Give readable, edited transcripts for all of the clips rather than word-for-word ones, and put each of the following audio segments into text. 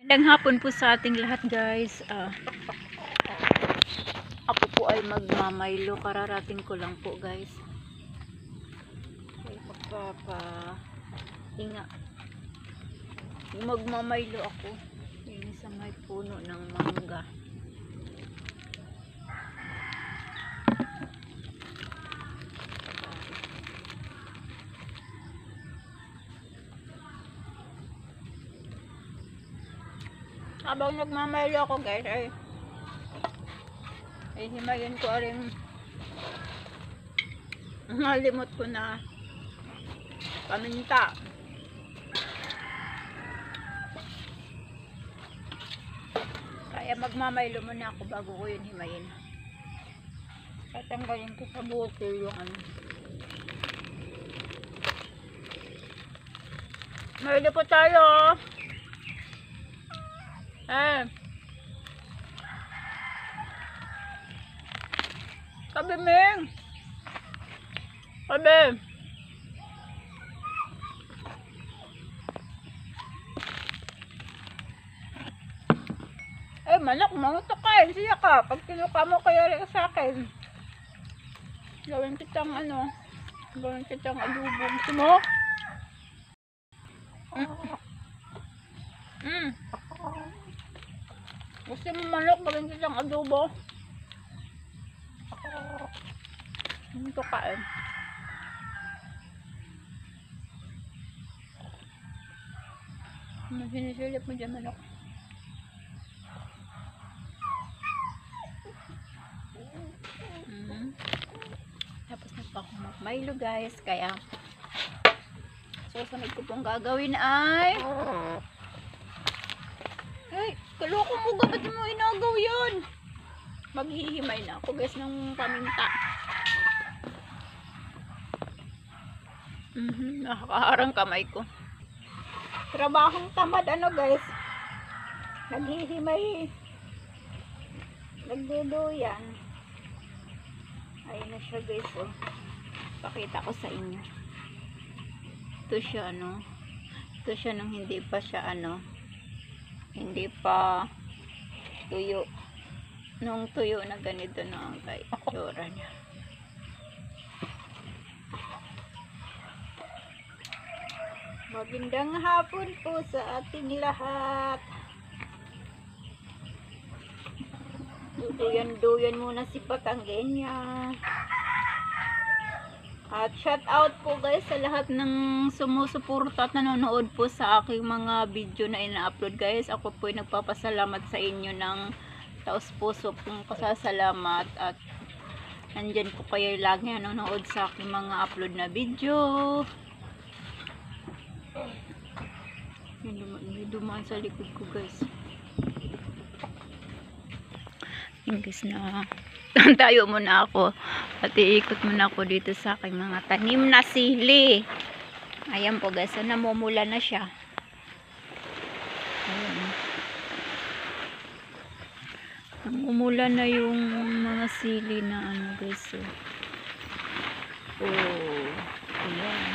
Magandang hapon po sa ating lahat, guys. Ako po ay magmamaylo. Kararating ko lang po, guys. Ay, inga. Magmamaylo ako. Yun sa may puno ng mangga. Habang nagmamaylo ako, guys, ay himayin ko rin, nalimot ko na paminta. Kaya magmamaylo muna ako bago ko yun himayin. Tatanggalin ko sa buti yung ano. Maylo po tayo. Sabi, Ming. Sabi. Manok, mangutok siya ka. Pag kinuka mo kaya rin sa akin. Gawin kitang adobo. Gusto mo? Gusto mo manok, gawin kitang adobo. Ito kain. Sinisilip mo dyan manok. Tapos na pa ako magmaylo, guys. Kaya susunod ko pong gagawin ay kaloko mo, ba't mo inagaw yun? Maghihimay na ako, guys, ng paminta. Nakakaharang kamay ko. Trabahong tamad, guys. Naghihimay, nagduduyan. Ayun na siya, guys. Pakita ko sa inyo. Ito siya, ito siya nung hindi pa siya, hindi pa tuyo. Nung tuyo na ganito na ang itsura niya. Magandang hapon po sa ating lahat. Duyan muna si Patanggenya. At shout out po, guys, sa lahat ng sumusuporta at nanonood po sa aking mga video na ina-upload, guys. Ako po ay nagpapasalamat sa inyo ng taos puso pong pasasalamat, at nandyan po kayo lagi nanonood sa aking mga upload na video. May dumaan sa likod ko, guys. Guys, na tayo muna ako at iikot muna ako dito sa aking mga tanim na sili. Ayan po, guys, namumula na siya. Ayan. Namumula na yung mga sili na guys. Ayan.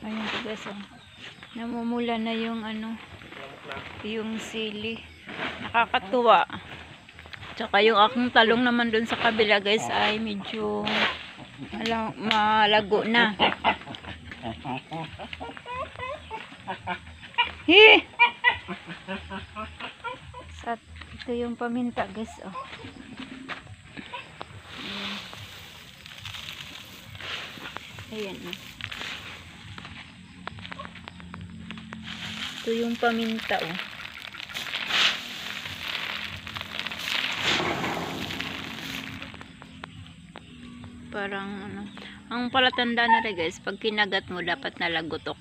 Ayan po, guys, namumula na yung yung sili. Nakakatuwa. Tsaka yung aking talong naman dun sa kabila, guys, ay medyo malago na. Ito yung paminta, guys. Ayan. Ito yung paminta, parang ang palatanda na rin, guys, pag kinagat mo dapat nalagotok.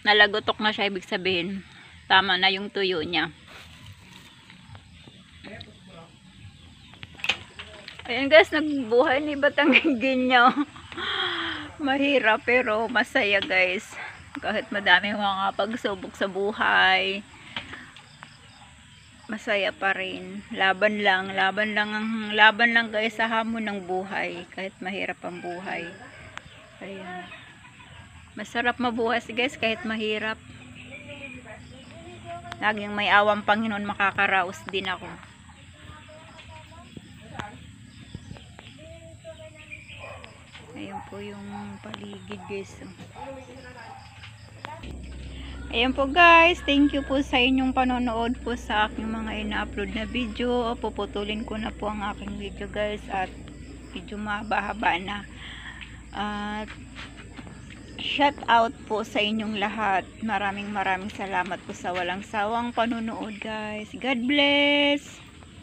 Nalagotok na siya, ibig sabihin tama na yung tuyo niya. Ayan, guys, nagbuhay ni Batanggenya. Mahirap pero masaya, guys, kahit madaming mga pagsubok sa buhay. masaya pa rin. Laban lang guys sa hamon ng buhay, kahit mahirap ang buhay. Ayan. Masarap mabuhay guys kahit mahirap. Laging may awang Panginoon, makakaraos din ako. Ayan po yung paligid guys. Ayan po guys, thank you po sa inyong panonood po sa aking mga ina-upload na video. Puputulin ko na po ang aking video guys at medyo mahaba-haba na. At shout out po sa inyong lahat. Maraming salamat po sa walang sawang panonood guys. God bless!